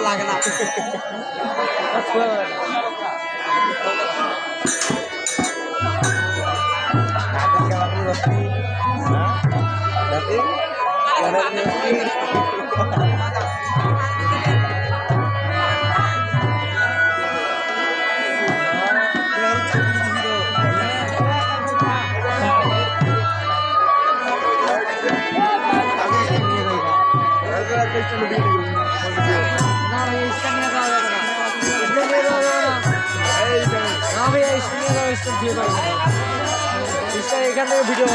লাগে না এখান থেকে ভিডিও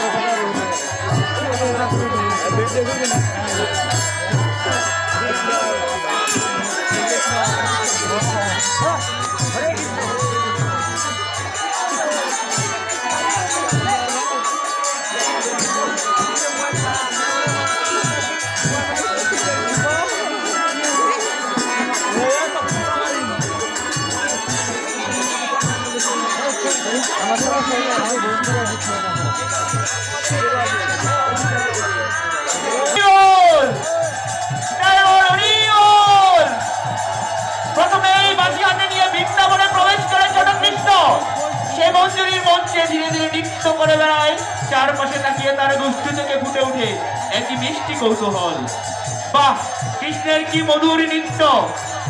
সে মঞ্জুরির মঞ্চে ধীরে ধীরে নৃত্য করে বেড়ায়। চারপাশে তাকিয়ে তার দুষ্টু থেকে ফুটে ওঠে একই মিষ্টি কৌতূহল। বাহ, কৃষ্ণের কি মধুর নৃত্য,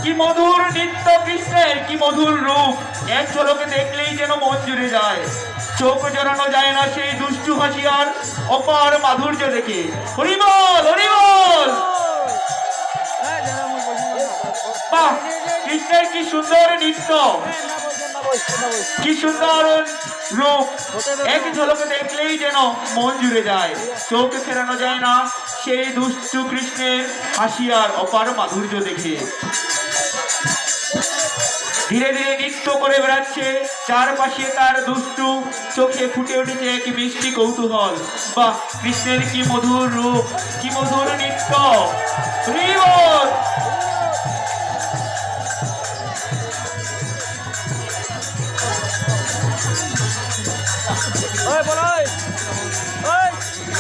কি মধুর নৃত্য কৃষ্ণের, কি মধুর রূপ। এক ঝলকে দেখলেই যেন মন জুড়ে যায়, চোখ জড়ানো যায় না সেই দুষ্টু হাসিয়ার অপার মাধুর্য দেখে। হরি বল, হরি বল। বাহ, কৃষ্ণের কি সুন্দর নৃত্য, কি সুন্দর রূপ। এক ঝলকে দেখলেই যেন মন জুড়ে যায়, চোখ ফেরানো যায় না সেই দুষ্টু কৃষ্ণের হাসিয়ার অপার মাধুর্য দেখে। ধীরে ধীরে নৃত্য করে বেড়াচ্ছে, চারপাশে তার দুষ্টু চোখে ফুটে উঠেছে এক মিষ্টি কৌতূহল। বাহ, কৃষ্ণের কি মধুর রূপ, কি মধুর নৃত্য। হরি বল। ওই বল, ওই ওই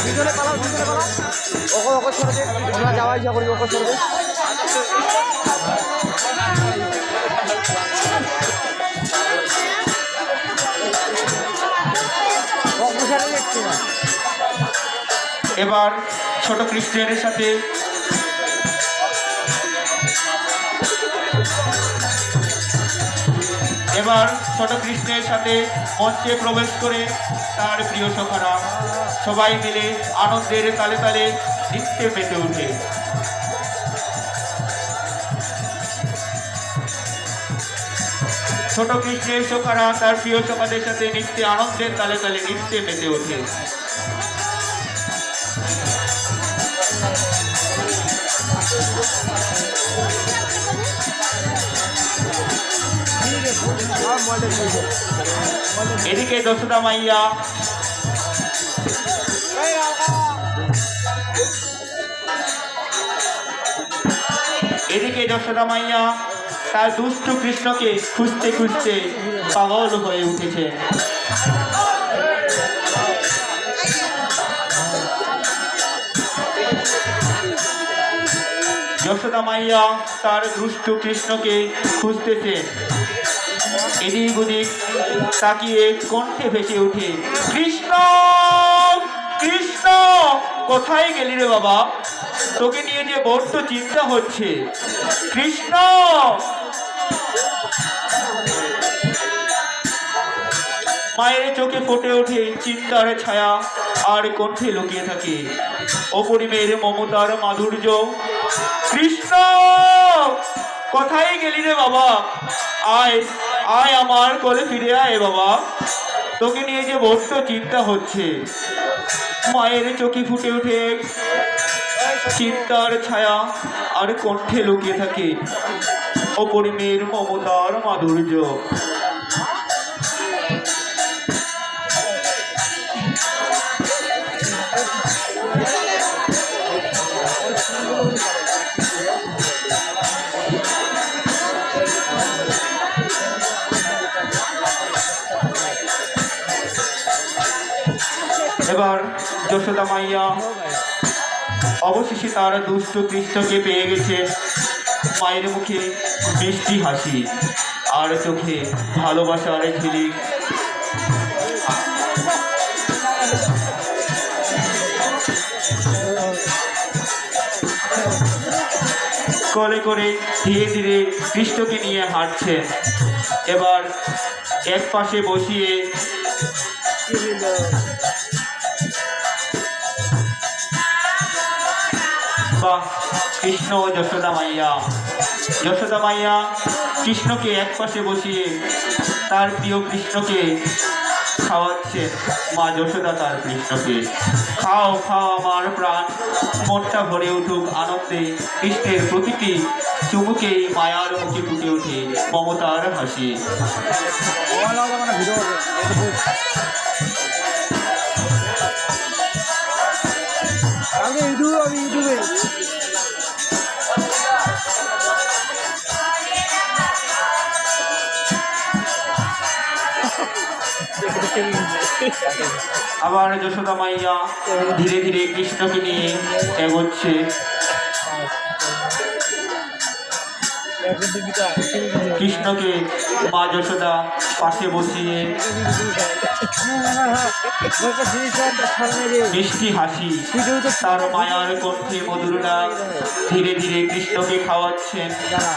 পিছনে পালাও, পিছনে পালাও। ওকে ওকে ছেড়ে দে, আমরা যাওয়া ইচ্ছা করি, ওকে ছেড়ে দে। ওকে ছেড়ে দেখছি না। এবার ছোট কৃষ্ণের সাথে মঞ্চে প্রবেশ করে তার প্রিয় সখারা সবাই মিলে আনন্দের তালে তালে নৃত্যে মেতে ওঠে। ছোট কৃষ্ণের সখারা তার প্রিয় সখাদের সাথে নৃত্যে আনন্দের তালে তালে নৃত্যে মেতে ওঠে। এদিকে যশোদা মাইয়া তার দুষ্টু কৃষ্ণকে খুঁজতে খুঁজতে পাগল হয়ে উঠেছে। যশোদা মাইয়া তার দুষ্টু কৃষ্ণকে খুঁজতেছে, এদিক ওদিক তাকিয়ে কণ্ঠে ভেসে উঠে, কৃষ্ণ কৃষ্ণ কোথায় গেলি রে বাবা, তোকে নিয়ে যে বড্ড চিন্তা হচ্ছে। কৃষ্ণ। মায়ের চোখে ফুটে ওঠে চিন্তার ছায়া, আর কণ্ঠে লুকিয়ে থাকে অপরিমের মমতার মাধুর্য। কৃষ্ণ কোথায় গেলি রে বাবা, আয় আয় আমার কোলে ফিরে আয় বাবা, তোকে নিয়ে যে বড্ড চিন্তা হচ্ছে। মায়ের চোখে ফুটে ওঠে চিন্তার ছায়া, আর কণ্ঠে লুকিয়ে থাকে অপরিমের মমতার মাধুর্য। এবার যশোদা মাইয়া অবশেষে তার দুষ্ট কৃষ্ণকে পেয়ে গেছে। মায়ের মুখে মিষ্টি হাসি, আর চোখে ভালোবাসার ঝিলিক। কোলে করে ধীরে ধীরে কৃষ্ণকে নিয়ে হাঁটছেন। এবার এক পাশে বসিয়ে বাহ, কৃষ্ণ ও যশোদা মাইয়া কৃষ্ণকে এক পাশে বসিয়ে তার প্রিয় কৃষ্ণকে খাওয়াচ্ছেন। মা যশোদা তার কৃষ্ণকে, খাও খাও আমার প্রাণ, মনটা ভরে উঠুক আনন্দে। কৃষ্ণের প্রতিটি চুমুকে মায়ার মুখে ফুটে ওঠে মমতার হাসি। আবার যশোদা মাইয়া ধীরে ধীরে কৃষ্ণকে নিয়ে এগোচ্ছে। কৃষ্ণকে মা যশোদা পাশে বসিয়ে মিষ্টি হাসি তার মায়ার কণ্ঠে মধুর ডাক ধীরে ধীরে কৃষ্ণকে খাওয়াচ্ছেন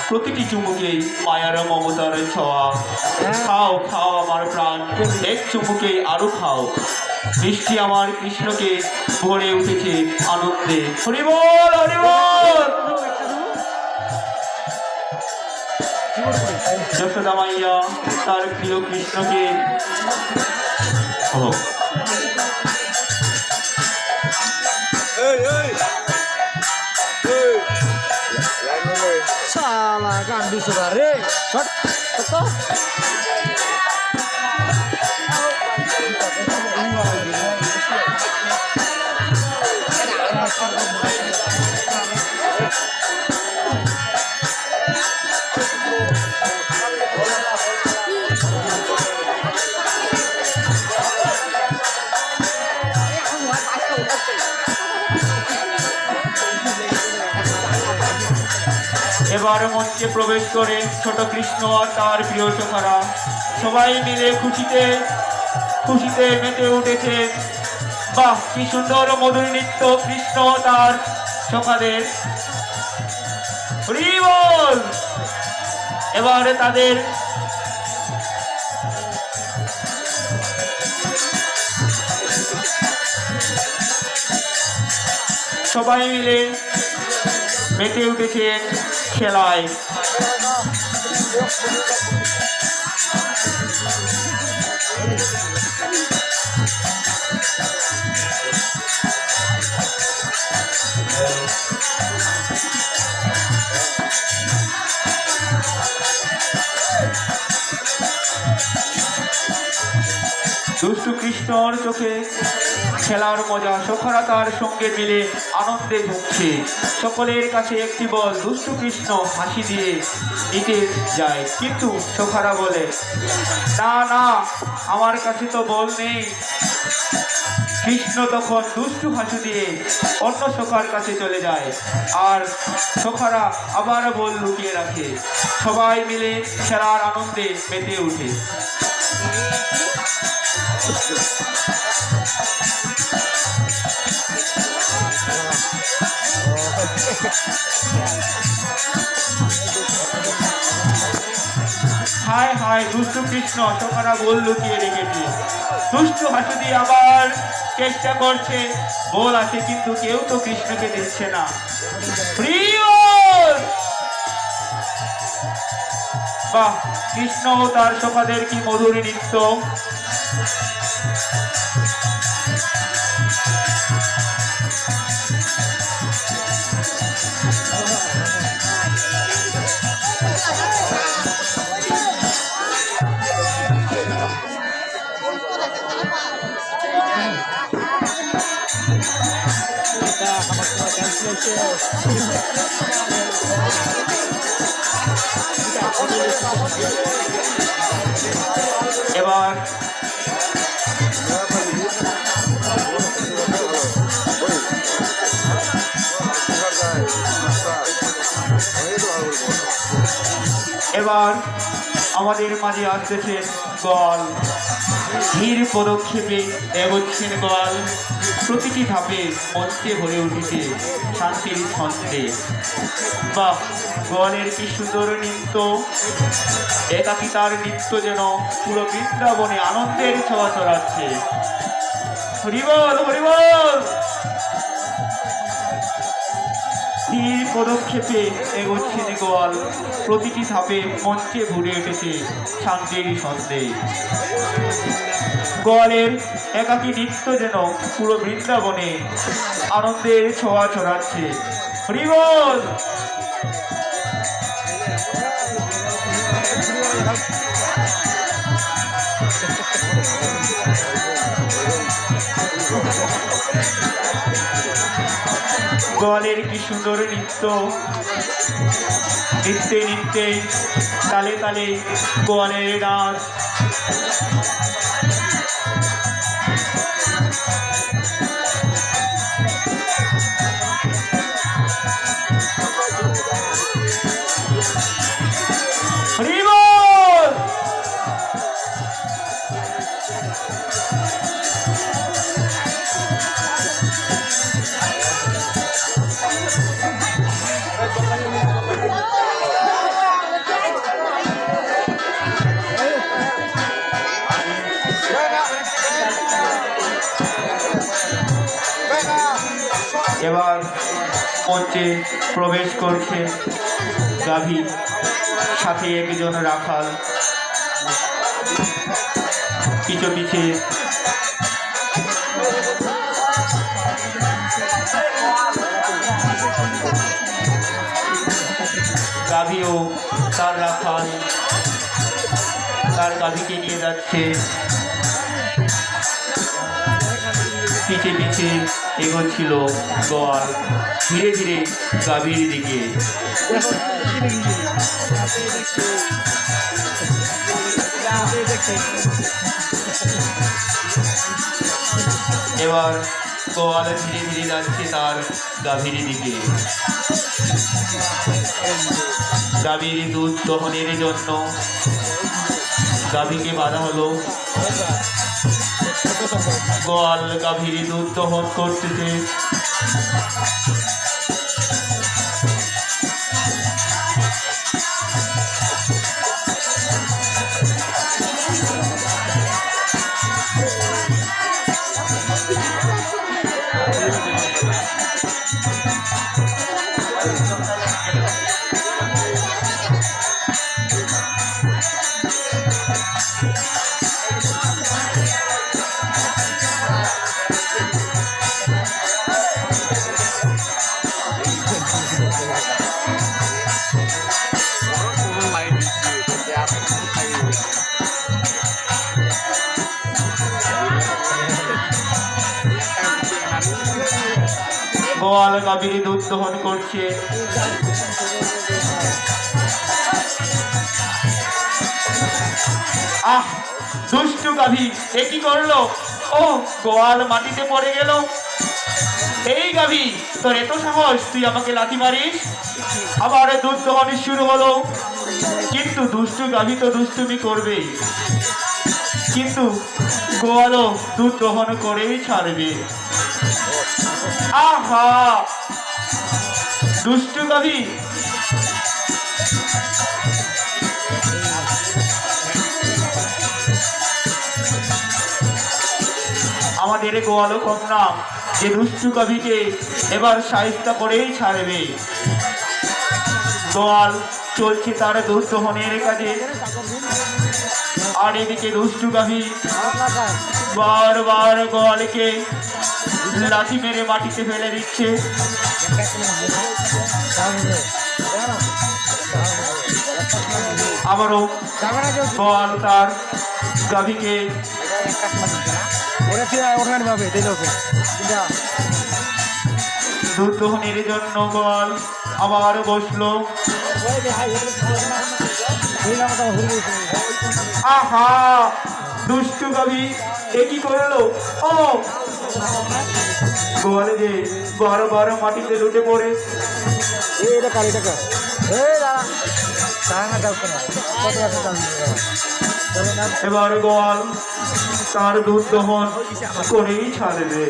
প্রতিটি চুমুকেই মায়ার মমতার ছোঁয়া। খাও খাও আমার প্রাণ, এক চুমুকে আরো খাও। মিষ্টি আমার কৃষ্ণকে ভরে উঠেছে আনন্দে। হরি বল হরি বল। যশোদা মাইয়া তার প্রিয় কৃষ্ণকে শালা গান দিছো না রে শট কত এবার মঞ্চে প্রবেশ করে ছোট কৃষ্ণ আর তার প্রিয় সখারা সবাই মিলে খুশিতে খুশিতে মেতে উঠেছে। বাহ, কি সুন্দর মধুর নৃত্য কৃষ্ণ তার সখাদের। হরি বল। এবার তাদের সবাই মিলে মেতে উঠেছে খেলায়। দুষ্টু কৃষ্ণর চোখে খেলার মজা, সখারা তার সঙ্গে মিলে আনন্দে ঝুঁকছে। সকলের কাছে একটি বল দুষ্টু কৃষ্ণ হাসি দিয়ে নিতে যায়, কিন্তু সখারা বলে না না, আমার কাছে তো বল নেই। কৃষ্ণ তখন দুষ্টু হাসি দিয়ে অন্য সখার কাছে চলে যায়, আর সখারা আবার বল লুকিয়ে রাখে। সবাই মিলে খেলার আনন্দে মেতে ওঠে। হায় হায়, দুষ্টু কৃষ্ণ সখারা বল লুকিয়ে রেখেছে। দুষ্টু হাসি দিয়ে আবার চেষ্টা করছে, বল আছে কিন্তু কেউ তো কৃষ্ণকে দিচ্ছে না। বাহ, কৃষ্ণ ও তার সখাদের কি মধুর নৃত্য। এবার এবার আমাদের মাঝে আসতেছে গল। ধীর পদক্ষেপে এগোচ্ছেন গল। প্রতিটি ধাপে মঞ্চে ভরে উঠেছে শান্তির ছন্দে। বাহ, গলের কি সুন্দর নৃত্য। একাকী তার নৃত্য যেন পুরো বৃন্দাবনে আনন্দের ছোঁয়া ছড়াচ্ছে। হরিবল হরিবল। ধীর পদক্ষেপে এগোচ্ছেন গোয়াল। প্রতিটি ধাপে মঞ্চে ভরে উঠেছে শান্তির ছন্দে। গোয়ালের একাকী নৃত্য যেন পুরো বৃন্দাবনে আনন্দের ছোঁয়া ছড়াচ্ছে। হরিবল। গোয়ালের কি সুন্দর নৃত্য। নৃত্যে নৃত্যে তালে তালে গোয়ালের নাচ। হরিবল। মঞ্চে প্রবেশ করছে গাভী, সাথে একজন রাখাল পিছে পিছে। গাভীও তার রাখাল তার গাভীকে নিয়ে যাচ্ছে, পিছে পিছে এগোচ্ছিল গোয়াল ধীরে ধীরে গাভীর দিকে। এবার গোয়াল ধীরে ধীরে যাচ্ছে তার গাভীর দিকে। গাভীর দুধ দহনের জন্য গাভীকে বাঁধা হলো। গোয়াল গাভীর দুধ দহন করতেছে। গোয়াল গাভীর দুধ দহন করছে। আহ, দুষ্টু গাভী এ কি করলো? ও, গোয়াল মাটিতে পড়ে গেল। এই গাভী, তোর এত সাহস, তুই আমাকে লাথি মারিস? আবার দুধ দহন শুরু হলো। কিন্তু দুষ্টু গাভী তো দুষ্টুমি করবেই, কিন্তু গোয়ালও দুধ দহন করেই ছাড়বে। আহা, দুষ্টু গাভী আমাদের গোয়ালও কম না যে দুষ্টু গাভীকে এবার শায়েস্তা করেই ছাড়বে। গোয়াল চলছে তার দুধ দহনের কাজে, আর এদিকে দুষ্টু গাভী বারবার গোয়ালকে লাথি মেরে মাটিতে ফেলে দিচ্ছে। আবারও গোয়াল তার গাভীকে দুধ দহনের জন্য গোয়াল আবার বসলো। আহা, দুষ্টু গাভী এ কি করলো? ও, গোয়ালে যে বারবার মাটিতে লুটে পড়ে। এবার গোয়াল তার দুধ দহন করেই ছাড়বে।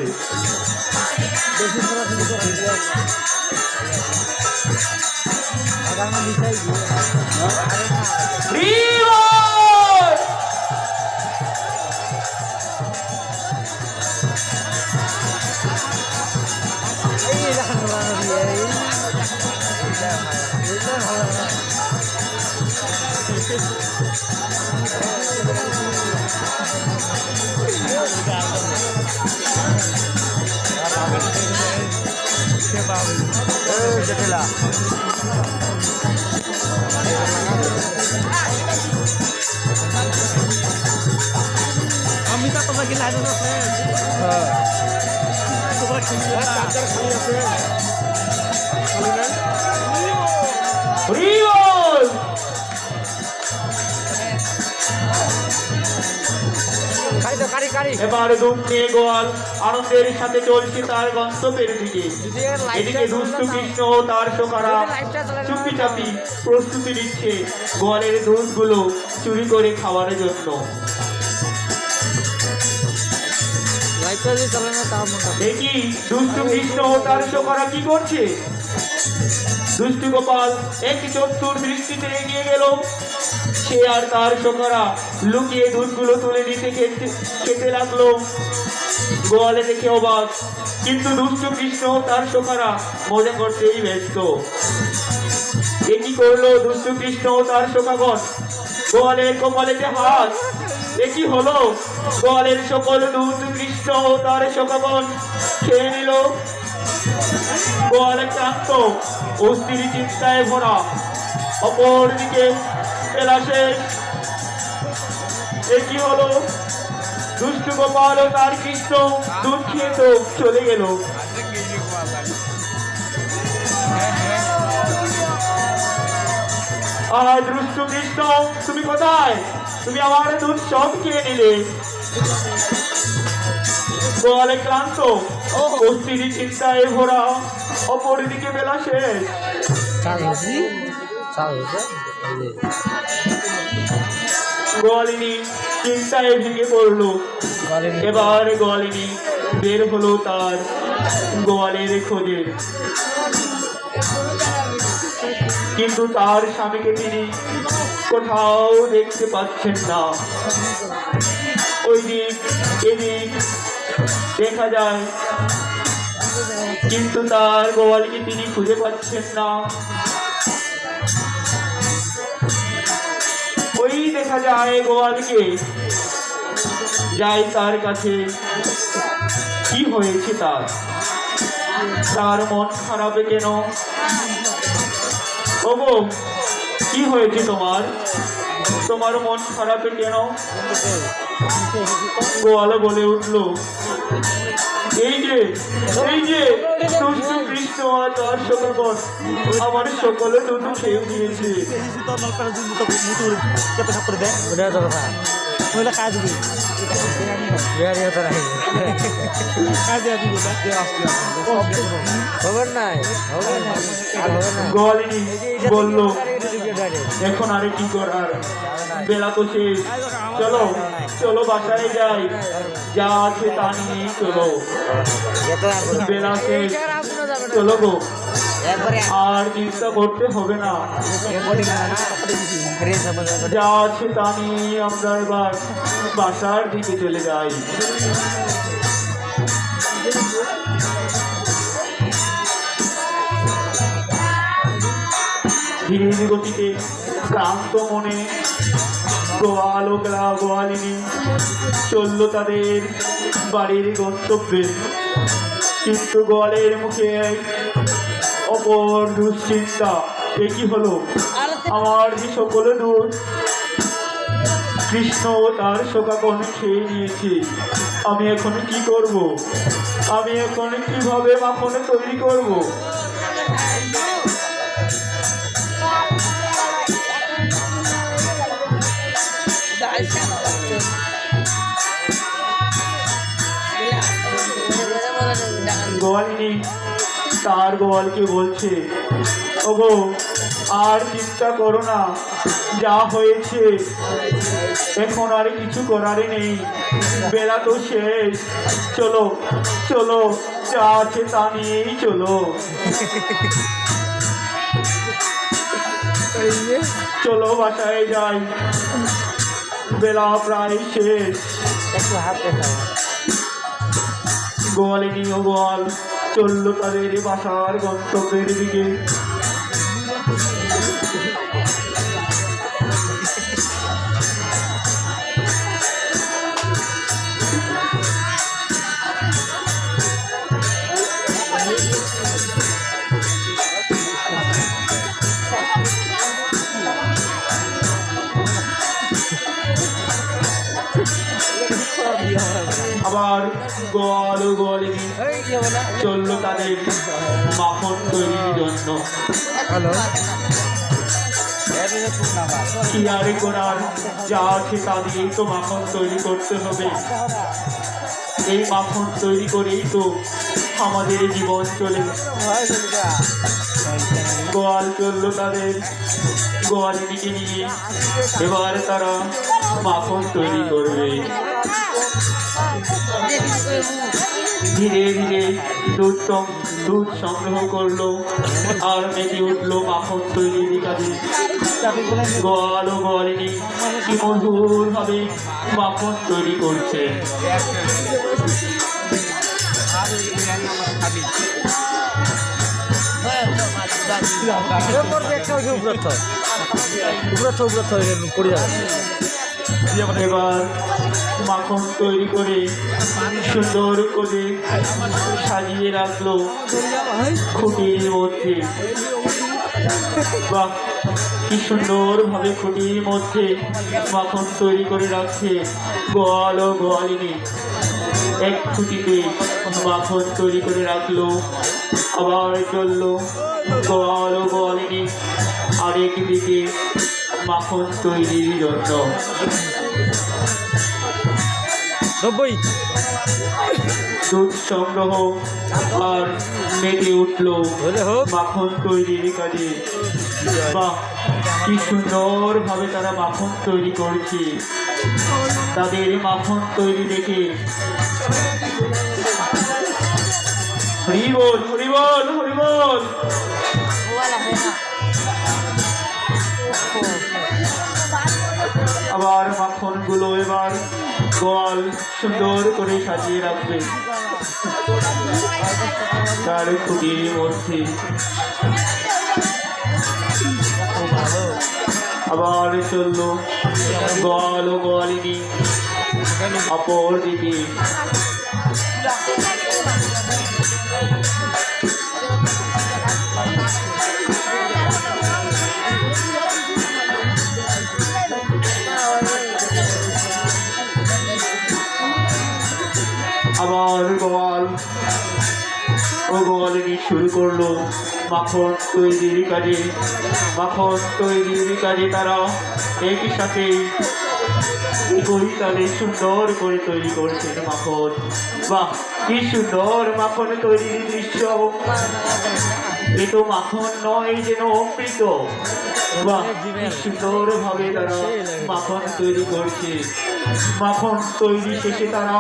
এবার দুঃখে গোয়াল আনন্দের সাথে চলছে তার গন্তব্যের দিকে। এদিকে দুষ্টু কৃষ্ণ ও তার শোকারা চুপি চাপি প্রস্তুতি নিচ্ছে গোয়ালের দুধগুলো চুরি করে খাওয়ার জন্য। দেখি দুষ্টু কৃষ্ণ ও তার শোকারা কি করছে। দুষ্টু গোপাল একটি চতুর দৃষ্টিতে এগিয়ে গেল। সে আর তার শোকারা লুকিয়ে দুধগুলো তুলে নিতে খেতে লাগলো। গোয়ালে দেখে অবাক, কিন্তু দুষ্ট কৃষ্ণ তার সখারা মজা করতেই ব্যস্ত। এ কি করলো দুষ্ট কৃষ্ণ তার সখাগণ? গোয়ালের কপালেতে হাত। এ কি হলো? গোয়ালের সকল দুধ কৃষ্ণ তার সখাগণ খেয়ে নিল। গোয়ালে ক্লান্ত, অস্থির চিন্তায় ভরা। অপরদিকে বেলা শেষ। এ কি হলো? দুষ্ট গোপাল ও তার কৃষ্ণ দুধ খেয়ে তো চলে গেল। আর দুষ্ট কৃষ্ণ, তুমি কোথায়? তুমি আমার দুধ সব খেয়ে নিলে। গোয়ালে ক্লান্ত, অস্থির চিন্তায় ভরা। অপরদিকে বেলা শেষ। গোয়ালিনী চিন্তায় ভেঙে পড়লো। এবার গোয়ালিনী বের হলো তার গোয়ালের খোঁজে, কিন্তু তার স্বামীকে তিনি কোথাও দেখতে পাচ্ছেন না। ওই দিক এদিক দেখা যায়, কিন্তু তার গোয়ালকে তিনি খুঁজে পাচ্ছেন না। ওই দেখা যায় গোয়ালকে, যাই তার কাছে। কি হয়েছে তার? তার মন খারাপে কেন? ওগো, কি হয়েছে তোমার? তোমার মন খারাপে কেন? গোয়াল বলে উঠলো, এই যে দুষ্ট কৃষ্ণ আর তার সকল আমার সকলে দুধ খেয়ে দিয়েছে। গোয়ালিনী বলল, এখন আরে কি করার, বেলা তো শেষ। চলো চলো বাসায় যাই, যা আছে তা নিয়ে চলো। বেলা শেষ, চলো গো, আর চিন্তা করতে হবে না। যা আছে তা নিয়ে আমরা এবার বাসার দিকে চলে যাই। ধীরে গতিতে ক্লান্ত মনে গোয়াল ও গোয়ালিনী চলল তাদের বাড়ির গন্তব্যে। কিন্তু গোয়ালের মুখে অপর দুশ্চিন্তা, এ কি হলো? আমার যে সকল দুধ কৃষ্ণ ও তার সখাগণ খেয়ে নিয়েছে, আমি এখন কি করব? আমি এখন কিভাবে মাখন তৈরি করব? গোয়ালিনী তার গোয়ালকে বলছে, ওগো, আর চিন্তা করো না, যা হয়েছে এখন আর কিছু করার নেই। বেলা তো শেষ, চলো চলো, যা আছে তা নিয়েই চলো। চলো বাসায় যাই, বেলা প্রায় শেষ। গোয়ালিনী ও গোয়াল চলল তাদের বাসার গন্তব্যের দিকে। আবার গোয়াল ও গোয়ালিনী চললো তাদের মাখন তৈরির জন্য। কি আর করার, যা আছে তা দিয়েই তো মাখন তৈরি করতে হবে। এই মাখন তৈরি করেই তো আমাদের জীবন চলে। গোয়াল চললো তাদের গোয়ালিনীকে নিয়ে, এবার তারা মাখন তৈরি করবে। ধীরে ধীরে দুধ সংগ্রহ করলো আর মেতে উঠলো মাখন তৈরির কাজে। গোয়াল ও গোয়ালিনী কি মধুর ভাবে মাখন তৈরি করছে। একটা উপরত পড়ে যাবে এবার মাখন তৈরি করে সুন্দর করে সাজিয়ে রাখলো খুঁটির মধ্যে। বাহ, কি সুন্দর ভাবে খুঁটির মধ্যে মাখন তৈরি করে রাখছে গোয়াল ও গোয়ালিনী। এক খুঁটিতে মাখন তৈরি করে রাখলো, আবার চললো গোয়াল ও গোয়ালিনী আরেক দিকে মাখন তৈরির জন্য। 90 দুধ সংগ্রহ আর মেতে উঠলো হলে হোক মাখন তৈরির কাজে। বাহ, কি সুন্দর ভাবে তারা মাখন তৈরি করছে। তাদের মাখন তৈরি দেখে হরি বল হরি বল হরি বল। আবার মাখন গুলো এবার গোয়াল সুন্দর করে সাজিয়ে রাখবে তার খুঁটির মধ্যে। আবার চললো গোয়াল ও গোয়ালিনী অপর দিকে। আবার গোয়াল ও গোয়ালিনী শুরু করলো মাখন তৈরির কাজে। মাখন তৈরির কাজে তারা একই সাথে তাদের সুন্দর করে তৈরি করছেন মাখন। বাহ, কি সুন্দর মাখন তৈরির দৃশ্য। এ তো মাখন নয়, যেন অমৃত। বাহ, কি সুন্দর ভাবে তারা মাখন তৈরি করছে। মাখন তৈরি শেষে তারা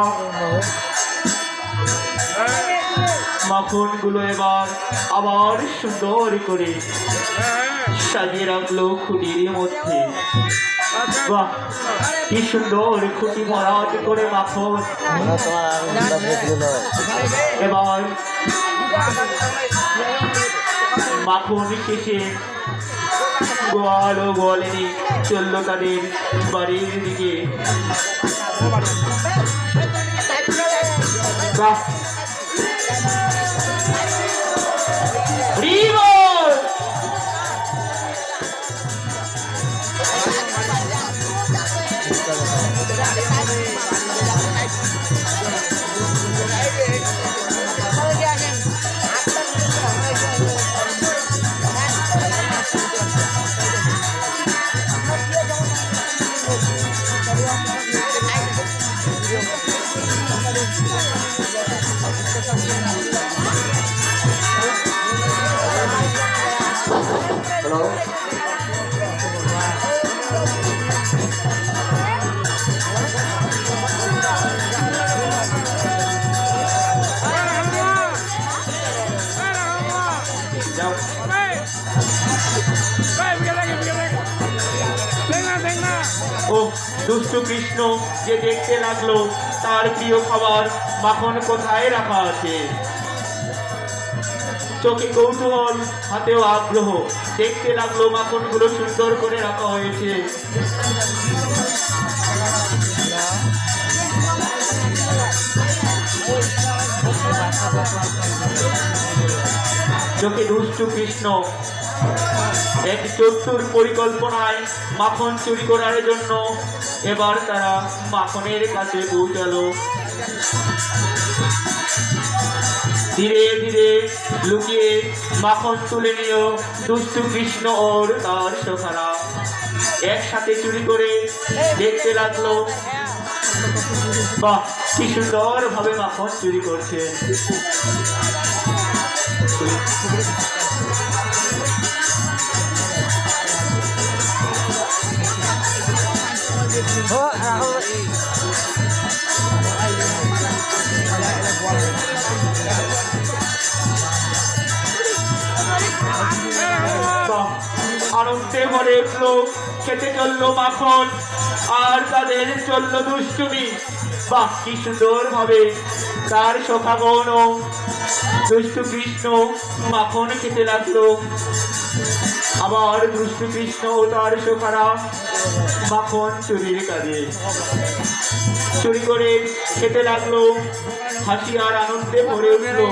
মাখন গুলো এবার আবার সুন্দর করে সাজিয়ে রাখলো খুঁটির মধ্যে। বাহ, কি সুন্দর খুঁটি ভরাট করে মাখন। এবার মাখন শেষে গোয়াল ও গোয়ালিনী চললো তাদের বাড়ির দিকে। বাহ, ও দুষ্টু কৃষ্ণ যে দেখতে লাগলো তার প্রিয় খাবার মাখন কোথায় রাখা আছে। চোখে কৌতূহল, হাতেও আগ্রহ, দেখতে লাগলো মাখন গুলো সুন্দর করে রাখা হয়েছে। চোখে দুষ্টু কৃষ্ণ এক চতুর পরিকল্পনায় মাখন চুরি করার জন্য এবার তারা মাখনের কাছে পৌঁছালো। ধীরে ধীরে লুকিয়ে মাখন তুলে নিল দুষ্টু কৃষ্ণ ওর তার সখারা। একসাথে চুরি করে দেখতে লাগলো। বাহ, কি সুন্দর ভাবে মাখন চুরি করছে। আনন্দে ভরে উঠলো, খেতে চললো মাখন আর তাদের চললো দুষ্টুমি। বাহ, কি সুন্দর ভাবে তার সখাগণ দুষ্টু কৃষ্ণ মাখন খেতে লাগলো। আবার দুষ্টু কৃষ্ণ ও তার সখারা মাখন চুরির কাজে চুরি করে খেতে লাগলো। হাসি আর আনন্দে ভরে উঠলো।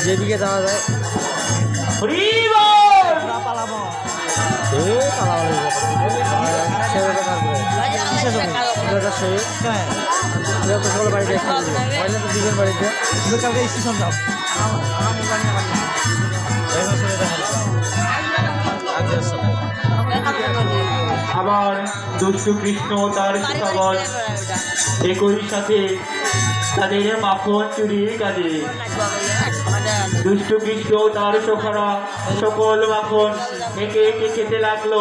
যেদিকে যাওয়া যায় হরি বল! পালাবো বাড়িতে দিবেন বাড়িতে কালকে স্টেশন যাও। আবার দুষ্টু কৃষ্ণ ও তার সখাগণ একই সাথে তাদের মাখন চুরির কাজে দুষ্টু কৃষ্ণ ও তার সখারা সকল মাখন একে একে খেতে লাগলো।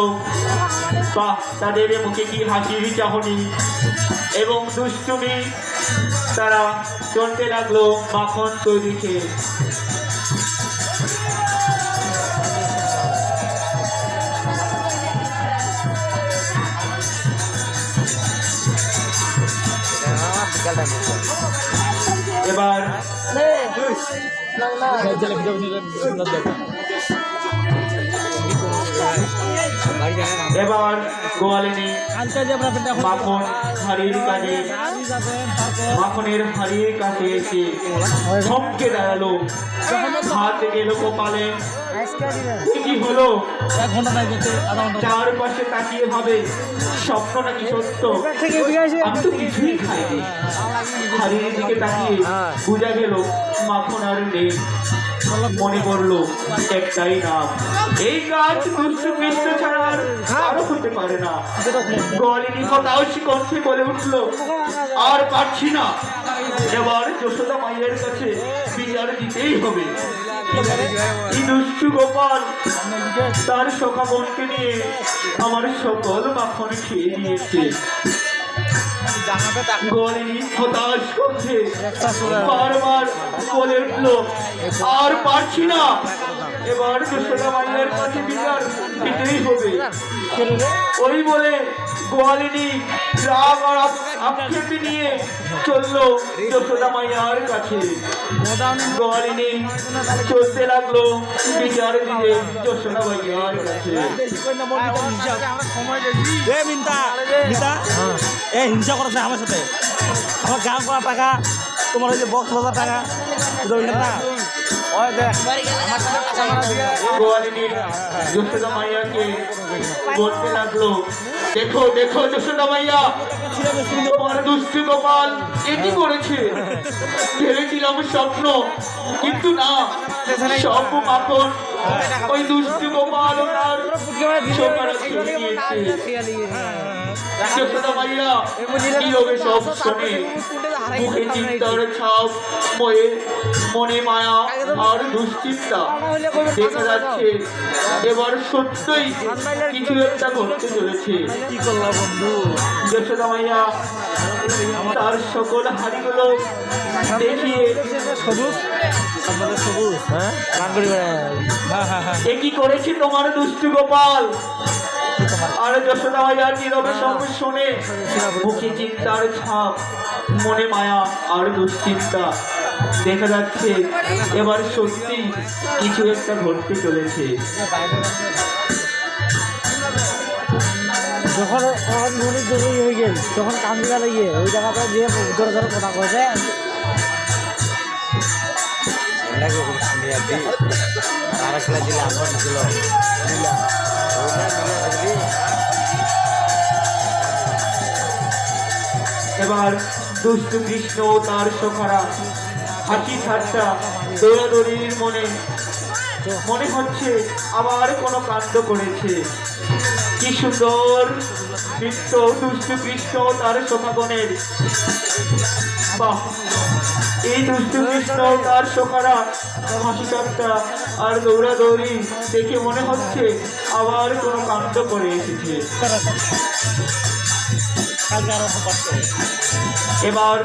বাহ, তাদের মুখে কি হাসির চাহনি এবং দুষ্টুমি, তারা চলতে লাগলো মাখন তৈরি খেয়ে। এবার এবার গোয়ালিনী মাখন হাড়ির কাজে মাখনের হাড়ির কাছে এসে থমকে দাঁড়ালো। হাত গেল কপালে। কি হলো? চারপাশে তাকিয়ে ভাবে স্বপ্ন নাকি সত্য। আমি তো কিছুই খাইনি। হাড়ির দিকে তাকিয়ে বোঝা গেল মাখন আর নেই। মনে পড়লো একটাই নাম, এই কাজ দুষ্টু কৃষ্ণ ছাড়া আর কারো হতে পারে না। গোয়ালিনী হতাশ কণ্ঠে বলে উঠলো, আর পারছি না, এবার যশোদা মাইয়ের কাছে বিচার দিতেই হবে। এই দুষ্টু গোপাল তার সখা বোনকে নিয়ে আমার সকল মাখন খেয়ে নিয়েছে। গোয়ালিনী হতাশ কণ্ঠে বারবার বলে উঠলো, আর পারছি না, এবার যশোদা মাইয়ের কাছে বিচার দিতেই হবে। ওই বলে গোয়ালিনী রাগ আর আক্ষেপে নিয়ে চললো যশোদা মাইয়ার কাছে। গোয়ালিনী চলতে লাগলো বিচার দিতে যশোদা মাইয়ার কাছে। হিংসা করেছে আমার সাথে, আমার গান করা টাকা, তোমার ওই যে বক্স বাজার টাকা না। গোয়ালিনী যশোদা মাইয়াকে বলতে লাগলো, দেখো দেখো যশোদা মাইয়া, তোমার দুষ্টু গোপাল এটি করেছে। ভেবেছিলাম স্বপ্ন, কিন্তু না, সব মাখন ওই দুষ্টু গোপাল ওনার সকারা খেয়ে নিয়েছে। যশোদা মাইয়া নীরবে সব শোনে, মুখে চিন্তার ছাপ, মনে মায়া আর দুশ্চিন্তা। দেখা যাচ্ছে এবার সত্যই কিছু একটা ঘটতে চলেছে। কি করলাম বন্ধু? যশোদা মাইয়া তার সকল হাড়িগুলো দেখিয়ে সবুজ সবুজ, হ্যাঁ গান করি, এ কি করেছে তোমার দুষ্টু গোপাল? আর যশোদা মাইয়ার নীরবে সব শোনে, মুখে চিন্তার ছাপ, মনে মায়া আর দুশ্চিন্তা। দেখা যাচ্ছে এবার সত্যি কিছু একটা ঘটতে চলেছে। যখন মনে জরুরি হয়ে গেল, তখন কান্দিবা লাগিয়ে ওই জায়গাটা যে জোরে জোরে কথা কয়েছে। এবার দুষ্টু কৃষ্ণ ও তার সখারা হাসি ঠাট্টা দৌড়াদৌড়ির মনে হচ্ছে আবার কোনো কাণ্ড করেছে। কি সুন্দর নৃত্য দুষ্টু কৃষ্ণ ও তার সখাগণের। বাহ, এই দুষ্টু কৃষ্ণ ও তার সখারা হাসি ঠাট্টা আর দৌড়াদৌড়ি দেখে মনে হচ্ছে আবার কোনো কাণ্ড করে এসেছে। এবার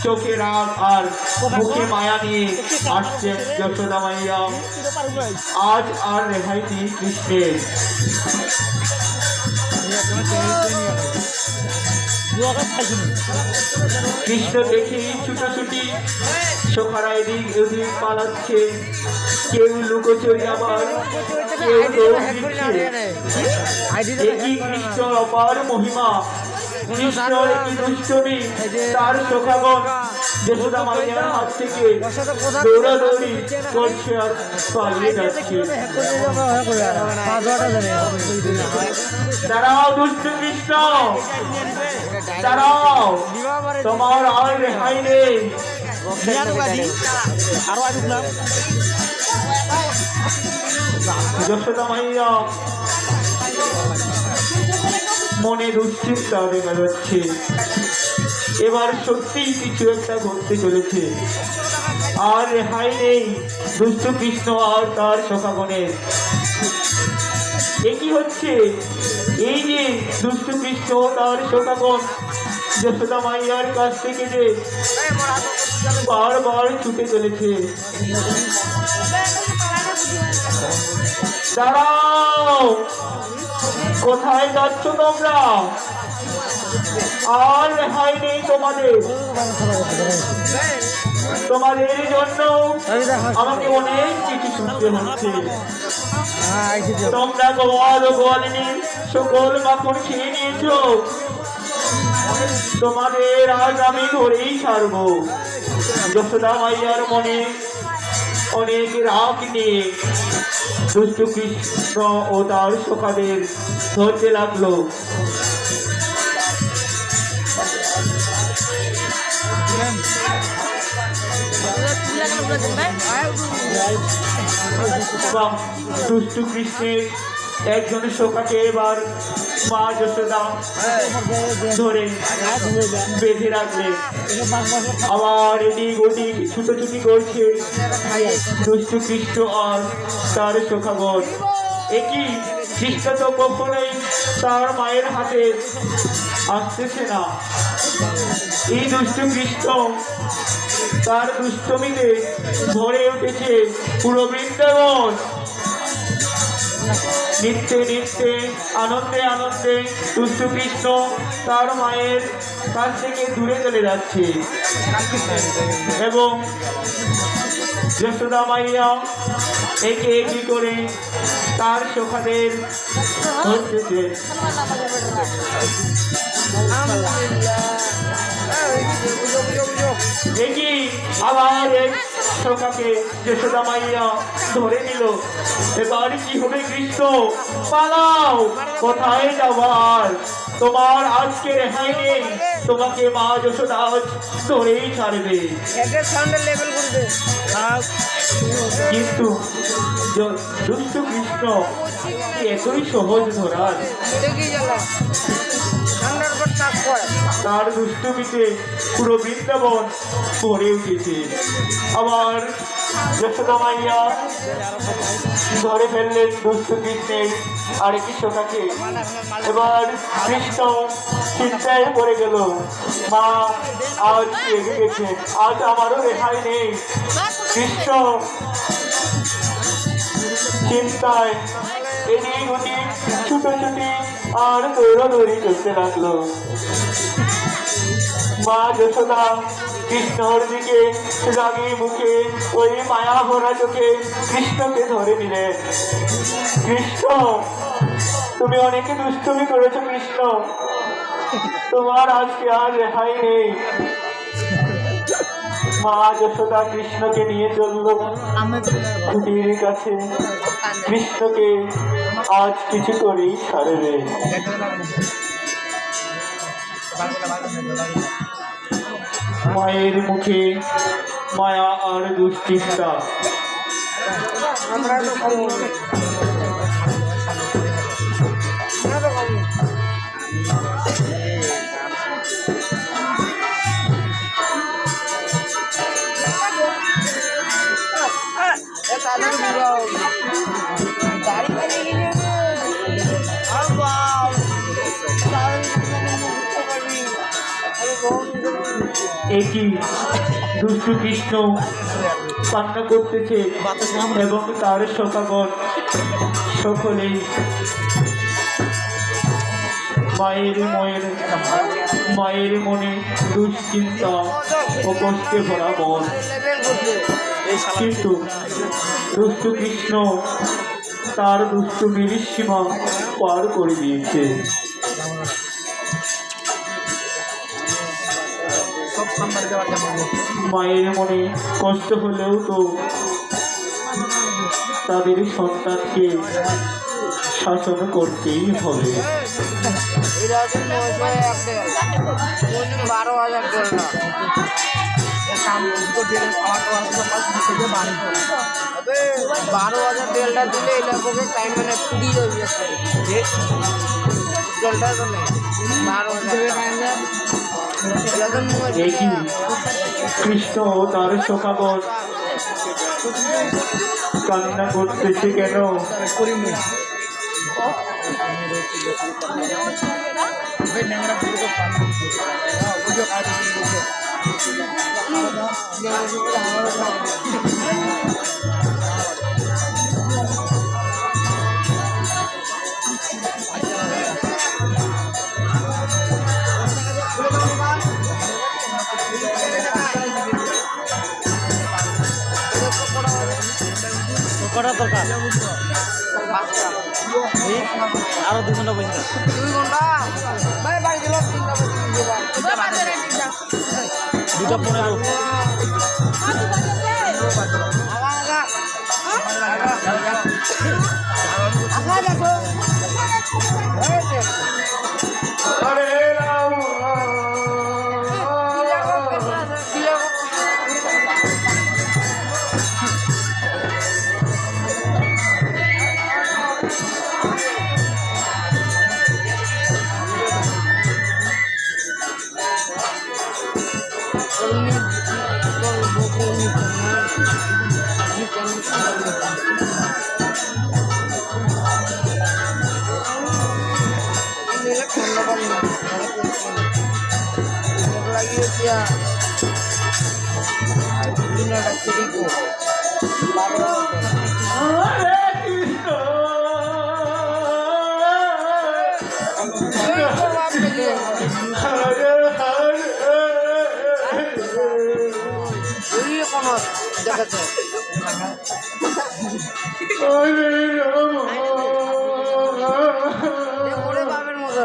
চোখে রাগ আর মুখে মায়া নিয়ে আসছেন যশোদা মাইয়া। আজ আর রেহাই নেই কৃষ্ণের। কৃষ্ণ দেখি ছুটোছুটি সখারা এদিক ওদিক পালাচ্ছে, কেউ লুকোচুরি আবার কেউ দৌড় দিচ্ছে। একই কৃষ্ণ অপার মহিমা, কৃষ্ণর একই দুষ্টমি, তার সখাগণ যশোদা মাইয়ার হাত থেকে দৌড়াদৌড়ি করছে আর পালিয়ে যাচ্ছে। দাঁড়াও দুষ্ট কৃষ্ণ, দাঁড়াও, তোমার আর রেহাই নেই। যশোদা মাইয়া মনে দুশ্চিন্তা দেখা যাচ্ছে, এবার সত্যিই কিছু একটা ঘটতে চলেছে। আর রেহাই নেই দুষ্ট কৃষ্ণ আর তার সখাগণের। এ কি হচ্ছে? এই যে দুষ্ট কৃষ্ণ তার সখাগণ যশোদা মাইয়ার কাছ থেকে যে বারবার ছুটে চলেছে। দাঁড়াও, কোথায় যাচ্ছ তোমরা? আর রেহাই নেই তোমাদের। তোমাদের জন্য আমাকে অনেক কিছু শুনতে হচ্ছে। তোমরা গোয়াল ও গোয়ালিনীর সকল মাখন খেয়ে নিয়েছ, তোমাদের আজ আমি ধরেই ছাড়বো। যশোদা মাইয়ার মনে অনেক রাগ নিয়ে দুষ্ট কৃষ্ণ ও তার সখাদের ধরতে লাগলো। দুষ্ট কৃষ্ণের একজন সখাকে এবার মা যশোদা ধরে বেঁধে রাখলে, আবার এদিক ওদিক ছুটোছুটি করছে দুষ্ট কৃষ্ণ আর তার সখাগণ। একই কৃষ্ণ তো কখনোই তার মায়ের হাতে আসতেছে না। এই দুষ্ট কৃষ্ণ তার দুষ্টমিতে ভরে উঠেছে পুরো বৃন্দাবন। নিত্যে নিত্যে আনন্দে আনন্দে দুষ্ট কৃষ্ণ তার মায়ের কাছ থেকে দূরে চলে যাচ্ছে এবং যশোদা মাইয়া একে একে করে তার সখাদের ধরতেছে। দেখি আবার এক সখাকে যশোদা মাইয়া ধরে নিল। এবার কি হবে কৃষ্ণ? পালাও, কোথায় যাবার? তোমার আজকে রেহাই নেই, তোমাকে মা যশোদা আজ ধরেই ছাড়বে। কিন্তু দুষ্ট কৃষ্ণ এতই সহজ ধরার, তার দুষ্টমিতে পুরো বৃন্দাবন ভরে উঠেছে। আবার যশোদা মাইয়া ধরে ফেললেন দুষ্ট কৃষ্ণের আরেকটি সখাকে। এবার কৃষ্ণ চিন্তায় পড়ে গেল, মা আজ রেগে গেছে, আজ আমারও রেহাই নেই। কৃষ্ণ চিন্তায় এদিক ওদিক ছুটোছুটি আর দৌড়াদৌড়ি করতে লাগলো। মা যশোদা কৃষ্ণর দিকে রাগী মুখে ওই মায়া ভরা চোখে কৃষ্ণকে ধরে নিলেন। কৃষ্ণ, তুমি অনেকে দুষ্টুমি করেছো কৃষ্ণ, তোমার আজকে আর রেহাই নেই। মা যশোদা কৃষ্ণকে নিয়ে চললো খুঁটির কাছে। কৃষ্ণকে আজ কিছু করেই ছাড়বে। মায়ের মুখে মায়া আর দুশ্চিন্তা। একই দুষ্টু কৃষ্ণ কান্না করতেছে এবং তার সখাগণ সকলেই মায়ের মনে দুশ্চিন্তা ও কষ্টে ভরা মন। কিন্তু দুষ্টু কৃষ্ণ তার দুষ্টু মিলির সীমা পার করে দিয়েছে। মায়ের মনে কষ্ট হলেও তো তাদের সন্তানকে শাসন করতেই হবে। 12,000 তেলটা দিলে এই লোকের টাইম মানে ফুটি যাবে তেলটা তো নেই 12,000 দেখি কৃষ্ণ তার সখাগণ কান্না করতেছে কেন? কটা দরকার আরো 2 ঘন্টা বসে 2 ঘন্টা ভাই বাড়ি গেল 2:15 দেখাচ্ছে বাবের মতো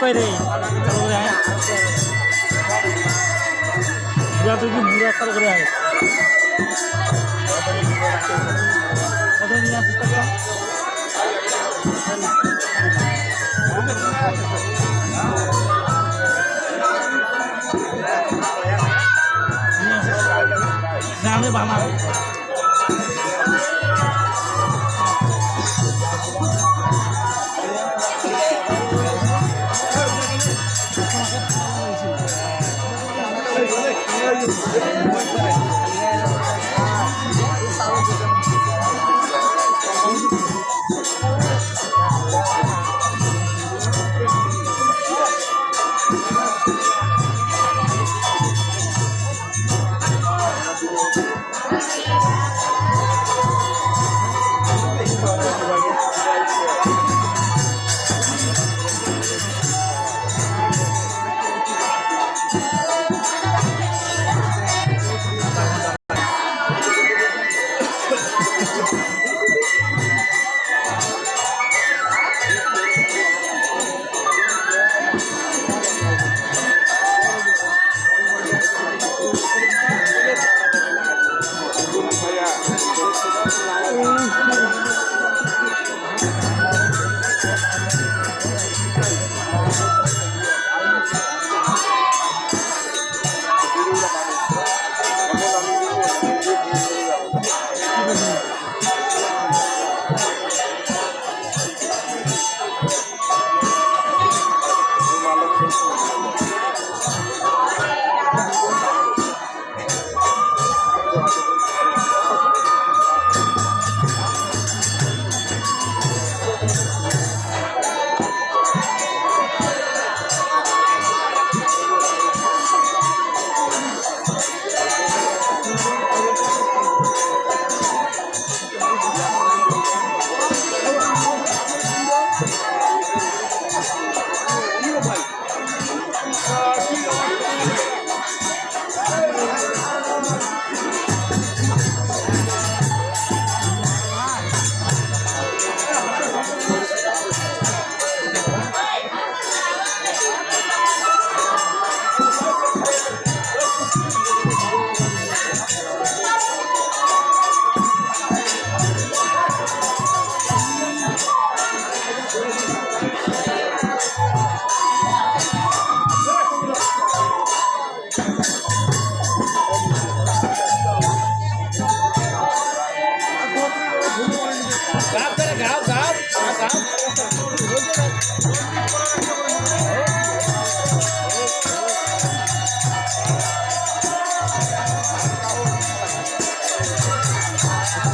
কই রে বুড়া তুই কি বুড়া চালু করে আয় কত নিয়ে আসিস টাকা আমি বানাবো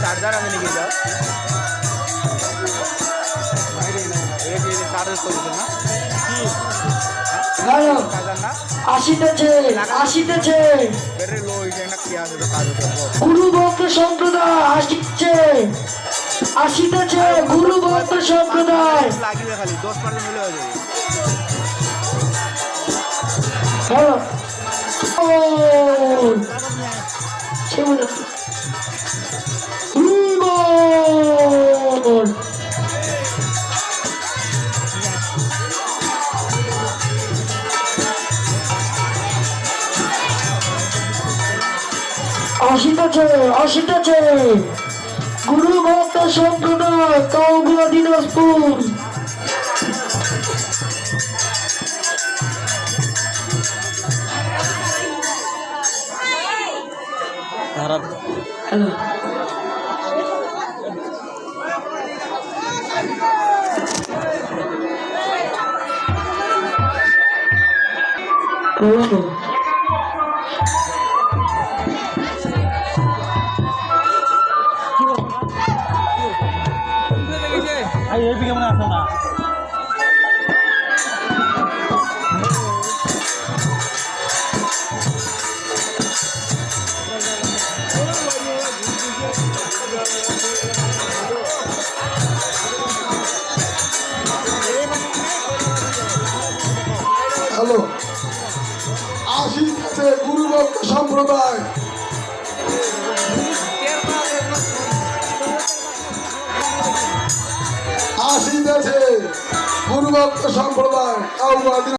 চার্জার আমি নিয়ে যাও চার্জার করছো না আসিতেছে আসিতেছে গুরু ভক্ত সম্প্রদায় আসিচ্ছে আসিতেছে গুরু ভক্ত সম্প্রদায় লাগিবে খালি 10% হলে হয়ে যাবে আসিতেছে আসিতেছে গুরু ভক্ত সম্প্রদায় কাউগুলা দিনাজপুর হ্যালো এই দিকে মনে আসো না হ্যালো আসিতেছে গুরু ভক্ত সম্প্রদায় ভক্ত সম্প্রদায় কাউয়া